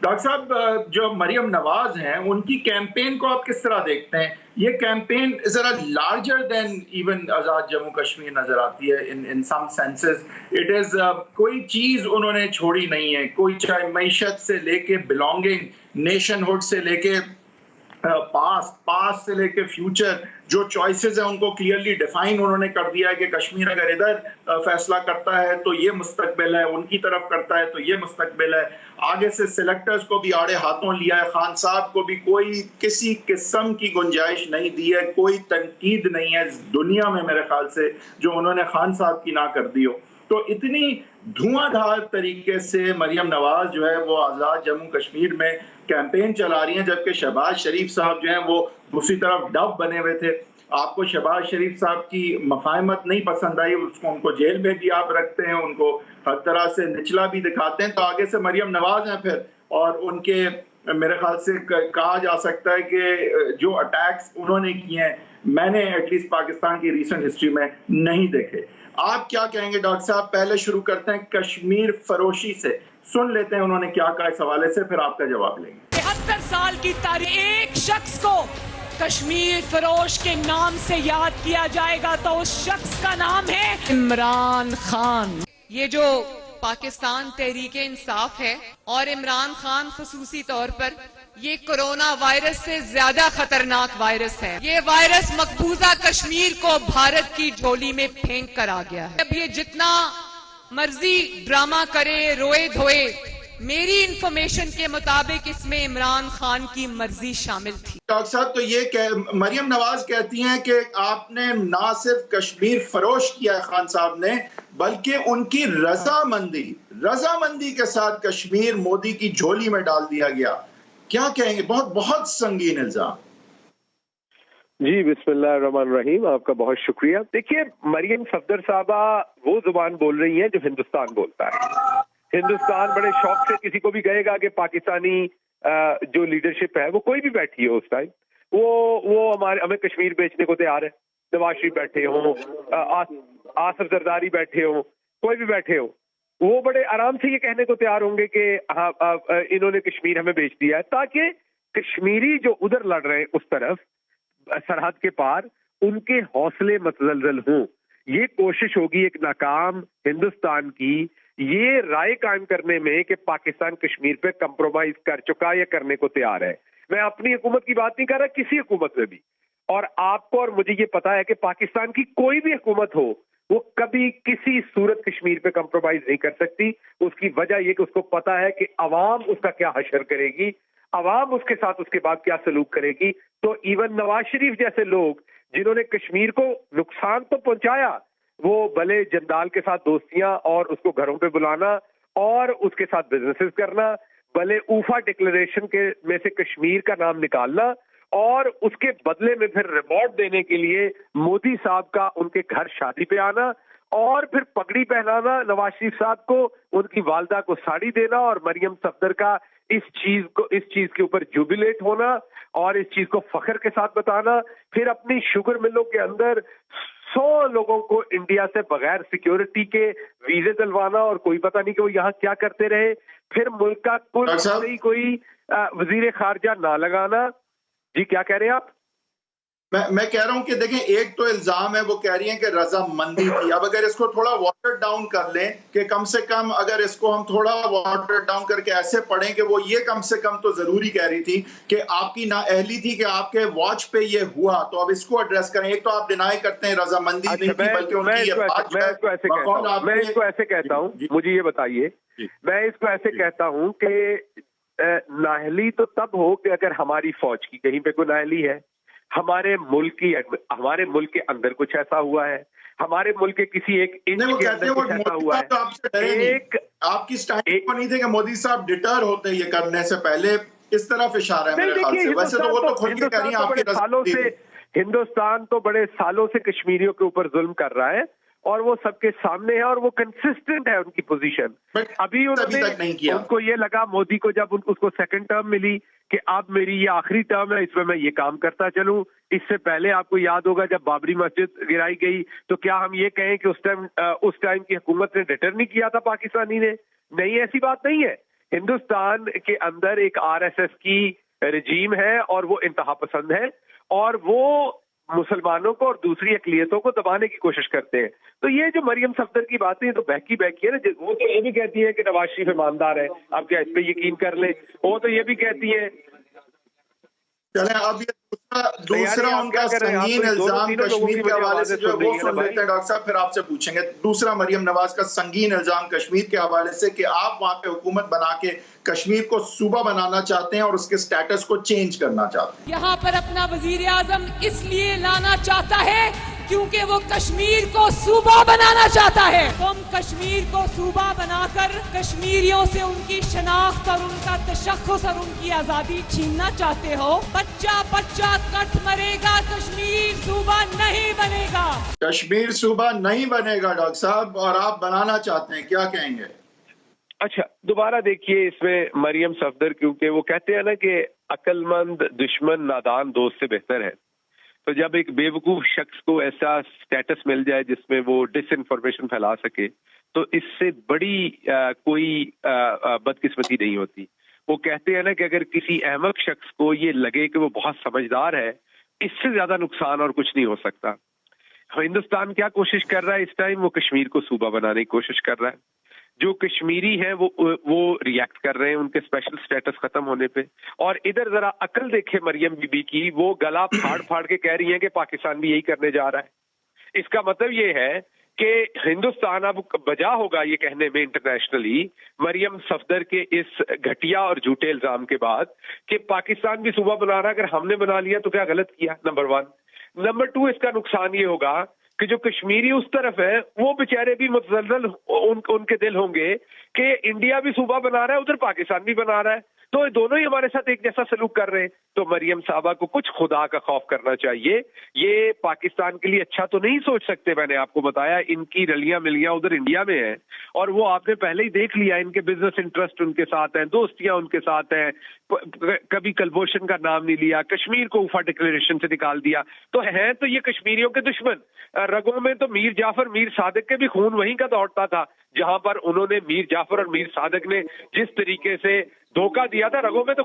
Doctor صاحب جو مریم نواز ہیں ان کی کیمپین کو آپ کس طرح دیکھتے ہیں؟ یہ کیمپین ذرا لارجر دین ایون آزاد جموں کشمیر نظر آتی ہے ان سم سینسز. اٹ از کوئی چیز انہوں نے چھوڑی نہیں ہے، کوئی چاہے معیشت سے لے کے بلونگنگ، نیشن ہوڈ سے لے کے پاسٹ سے لے کے فیوچر، جو چوائسز ہیں ان کو کلیئرلی ڈیفائن انہوں نے کر دیا ہے کہ کشمیر اگر ادھر فیصلہ کرتا ہے تو یہ مستقبل ہے، ان کی طرف کرتا ہے تو یہ مستقبل ہے. آگے سے سلیکٹرز کو بھی آڑے ہاتھوں لیا ہے، خان صاحب کو بھی کوئی کسی قسم کی گنجائش نہیں دی ہے، کوئی تنقید نہیں ہے اس دنیا میں میرے خیال سے جو انہوں نے خان صاحب کی نہ کر دی ہو. تو اتنی دھواں دھار طریقے سے مریم نواز جو ہے وہ آزاد جموں کشمیر میں کیمپین چلا رہی ہیں، جبکہ شہباز شریف صاحب جو ہیں وہ دوسری طرف ڈب بنے ہوئے تھے. آپ کو شہباز شریف صاحب کی مفاہمت نہیں پسند آئی، ان کو جیل میں بھی آپ رکھتے ہیں، ان کو ہر طرح سے نچلا بھی دکھاتے ہیں. تو آگے سے مریم نواز ہیں پھر، اور ان کے میرے خیال سے کہا جا سکتا ہے کہ جو اٹیکس انہوں نے کیے ہیں میں نے ایٹ لیسٹ پاکستان کی ریسنٹ ہسٹری میں نہیں دیکھے. آپ کیا کہیں گے ڈاکٹر صاحب؟ پہلے شروع کرتے ہیں کشمیر فروشی سے، سن لیتے ہیں انہوں نے کیا کہا اس حوالے سے، پھر آپ کا جواب لیں گے. 73 سال کی تاریخ ایک شخص کو کشمیر فروش کے نام سے یاد کیا جائے گا تو اس شخص کا نام ہے عمران خان. یہ جو پاکستان تحریک انصاف ہے اور عمران خان خصوصی طور پر، یہ کرونا وائرس سے زیادہ خطرناک وائرس ہے. یہ وائرس مقبوضہ کشمیر کو بھارت کی جھولی میں پھینک کر آ گیا ہے. اب یہ جتنا مرضی ڈرامہ کرے، روئے دھوئے، میری انفارمیشن کے مطابق اس میں عمران خان کی مرضی شامل تھی. ڈاکٹر صاحب تو یہ مریم نواز کہتی ہیں کہ آپ نے نہ صرف کشمیر فروش کیا ہے خان صاحب نے، بلکہ ان کی رضامندی کے ساتھ کشمیر مودی کی جھولی میں ڈال دیا گیا. کیا کہیں گے؟ بہت بہت سنگین الزام. جی بسم اللہ الرحمن الرحیم، آپ کا بہت شکریہ. دیکھیے مریم صفدر صاحبہ وہ زبان بول رہی ہیں جو ہندوستان بولتا ہے. ہندوستان بڑے شوق سے کسی کو بھی کہے گا کہ پاکستانی جو لیڈرشپ ہے وہ کوئی بھی بیٹھی ہو اس ٹائم، وہ ہمیں کشمیر بیچنے کو تیار ہے. نواز شریف بیٹھے ہوں، آصف زرداری بیٹھے ہوں، کوئی بھی بیٹھے ہو، وہ بڑے آرام سے یہ کہنے کو تیار ہوں گے کہ ہاں انہوں نے کشمیر ہمیں بیچ دیا ہے، تاکہ کشمیری جو ادھر لڑ رہے ہیں اس طرف سرحد کے پار، ان کے حوصلے متزلزل ہوں. یہ کوشش ہوگی ایک ناکام ہندوستان کی یہ رائے قائم کرنے میں کہ پاکستان کشمیر پہ کمپرومائز کر چکا یا کرنے کو تیار ہے. میں اپنی حکومت کی بات نہیں کر رہا، کسی حکومت میں بھی، اور آپ کو اور مجھے یہ پتا ہے کہ پاکستان کی کوئی بھی حکومت ہو وہ کبھی کسی صورت کشمیر پہ کمپرومائز نہیں کر سکتی. اس کی وجہ یہ کہ اس کو پتا ہے کہ عوام اس کا کیا حشر کرے گی، عوام اس کے ساتھ اس کے بعد کیا سلوک کرے گی. تو ایون نواز شریف جیسے لوگ جنہوں نے کشمیر کو نقصان تو پہنچایا، وہ بھلے جندال کے ساتھ دوستیاں اور اس کو گھروں پہ بلانا اور اس کے ساتھ بزنسز کرنا، بھلے اوفا ڈکلریشن کے میں سے کشمیر کا نام نکالنا اور اس کے بدلے میں پھر ریوارڈ دینے کے لیے مودی صاحب کا ان کے گھر شادی پہ آنا اور پھر پگڑی پہنانا نواز شریف صاحب کو، ان کی والدہ کو ساڑی دینا اور مریم صفدر کا اس چیز کے اوپر جوبیلیٹ ہونا اور اس چیز کو فخر کے ساتھ بتانا، پھر اپنی شوگر ملوں کے اندر 100 لوگوں کو انڈیا سے بغیر سیکیورٹی کے ویزے دلوانا اور کوئی پتہ نہیں کہ وہ یہاں کیا کرتے رہے، پھر ملک کا کوئی وزیر خارجہ نہ لگانا. جی کیا کہہ رہے ہیں آپ؟ میں کہہ رہا ہوں کہ دیکھیں ایک تو الزام ہے، وہ کہہ رہی ہیں کہ رضامندی تھی. اب اگر اس کو تھوڑا واٹر ڈاؤن کر لیں کہ کم سے کم اگر اس کو ہم تھوڑا واٹر ڈاؤن کر کے ایسے پڑھیں کہ وہ یہ کم سے کم تو ضروری کہہ رہی تھی کہ آپ کی نااہلی تھی کہ آپ کے واچ پہ یہ ہوا. تو اب اس کو ایڈریس کریں. ایک تو آپ ڈینائی کرتے ہیں رضامندی نہیں تھی، بلکہ ان کی یہ بات میں اس کو ایسے کہتا ہوں، مجھے یہ بتائیے، میں اس کو ایسے کہتا ہوں کہ نااہلی تو تب ہو کہ اگر ہماری فوج کی کہیں پہ کوئی نااہلی ہے، ہمارے ملک کے اندر کچھ ایسا ہوا ہے، ہمارے ملک کے کسی ایک انچ کے اندر کچھ ایسا ہوا ہے. آپ کی سٹائل کو نہیں تھے کہ مودی صاحب ڈٹر ہوتے ہیں یہ کرنے سے پہلے، اس طرف اشارہ ہے میرے خیال سے. ویسے تو وہ تو خود کے کہہ رہی ہیں آپ کی سالوں سے ہندوستان تو بڑے سالوں سے کشمیریوں کے اوپر ظلم کر رہا ہے اور وہ سب کے سامنے ہے اور وہ کنسسٹنٹ ہے ان کی پوزیشن. ابھی ان کو یہ لگا مودی کو جب اس کو سیکنڈ ٹرم ملی کہ اب میری یہ آخری ٹرم ہے، اس میں یہ کام کرتا چلوں. اس سے پہلے آپ کو یاد ہوگا جب بابری مسجد گرائی گئی تو کیا ہم یہ کہیں کہ اس ٹائم کی حکومت نے ڈٹر نہیں کیا تھا پاکستانی نے؟ نہیں، ایسی بات نہیں ہے. ہندوستان کے اندر ایک RSS کی رجیم ہے اور وہ انتہا پسند ہے اور وہ مسلمانوں کو اور دوسری اقلیتوں کو دبانے کی کوشش کرتے ہیں. تو یہ جو مریم صفدر کی باتیں تو بہکی ہے نا. وہ تو یہ بھی کہتی ہے کہ نواز شریف ایماندار ہے, آپ کیا اس پہ یقین کر لیں. وہ تو یہ بھی کہتی ہیں. چلیں اب یہ دوسرا ان کا سنگین الزام کشمیر کے حوالے سے جو وہ سن لیتے ہیں ڈاکٹر صاحب, پھر آپ سے پوچھیں گے. دوسرا مریم نواز کا سنگین الزام کشمیر کے حوالے سے کہ آپ وہاں پہ حکومت بنا کے کشمیر کو صوبہ بنانا چاہتے ہیں اور اس کے سٹیٹس کو چینج کرنا چاہتے ہیں. یہاں پر اپنا وزیر اعظم اس لیے لانا چاہتا ہے کیونکہ وہ کشمیر کو صوبہ بنانا چاہتا ہے. تم کشمیر کو صوبہ بنا کر کشمیریوں سے ان کی شناخت اور ان کا تشخص اور ان کی آزادی چھیننا چاہتے ہو. بچہ بچہ کٹ مرے گا, کشمیر صوبہ نہیں بنے گا. کشمیر صوبہ نہیں بنے گا ڈاکٹر صاحب, اور آپ بنانا چاہتے ہیں, کیا کہیں گے؟ اچھا دوبارہ دیکھیے اس میں مریم صفدر, کیونکہ وہ کہتے ہیں نا کہ عقل مند دشمن نادان دوست سے بہتر ہے. تو جب ایک بے وقوف شخص کو ایسا سٹیٹس مل جائے جس میں وہ ڈس انفارمیشن پھیلا سکے تو اس سے بڑی کوئی بدقسمتی نہیں ہوتی. وہ کہتے ہیں نا کہ اگر کسی احمق شخص کو یہ لگے کہ وہ بہت سمجھدار ہے, اس سے زیادہ نقصان اور کچھ نہیں ہو سکتا. ہندوستان کیا کوشش کر رہا ہے اس ٹائم؟ وہ کشمیر کو صوبہ بنانے کی کوشش کر رہا ہے. جو کشمیری ہیں وہ ریئیکٹ کر رہے ہیں ان کے اسپیشل سٹیٹس ختم ہونے پہ. اور ادھر ذرا عقل دیکھے مریم بی بی کی, وہ گلا پھاڑ پھاڑ کے کہہ رہی ہیں کہ پاکستان بھی یہی کرنے جا رہا ہے. اس کا مطلب یہ ہے کہ ہندوستان اب بجا ہوگا یہ کہنے میں انٹرنیشنلی مریم صفدر کے اس گھٹیا اور جھوٹے الزام کے بعد کہ پاکستان بھی صوبہ بنا رہا ہے, اگر ہم نے بنا لیا تو کیا غلط کیا, نمبر 1. نمبر 2, اس کا نقصان یہ ہوگا کہ جو کشمیری اس طرف ہے وہ بیچارے بھی متزلزل ان کے دل ہوں گے کہ انڈیا بھی صوبہ بنا رہا ہے, ادھر پاکستان بھی بنا رہا ہے, تو دونوں ہی ہمارے ساتھ ایک جیسا سلوک کر رہے ہیں. تو مریم صاحبہ کو کچھ خدا کا خوف کرنا چاہیے. یہ پاکستان کے لیے اچھا تو نہیں سوچ سکتے. میں نے آپ کو بتایا ان کی رلیاں ملیاں ادھر انڈیا میں ہیں اور وہ آپ نے پہلے ہی دیکھ لیا, ان کے بزنس انٹرسٹ ان کے ساتھ ہیں, دوستیاں ان کے ساتھ ہیں. کبھی کلبھوشن کا نام نہیں لیا, کشمیر کو اوفا ڈکلیریشن سے نکال دیا. تو ہیں تو یہ کشمیریوں کے دشمن. رگوں میں تو میر جعفر میر صادق کے بھی خون وہیں کا دوڑتا تھا جہاں پر انہوں نے میر جعفر اور میر صادق نے جس طریقے سے دھوکہ دیا تھا, رگوں میں تو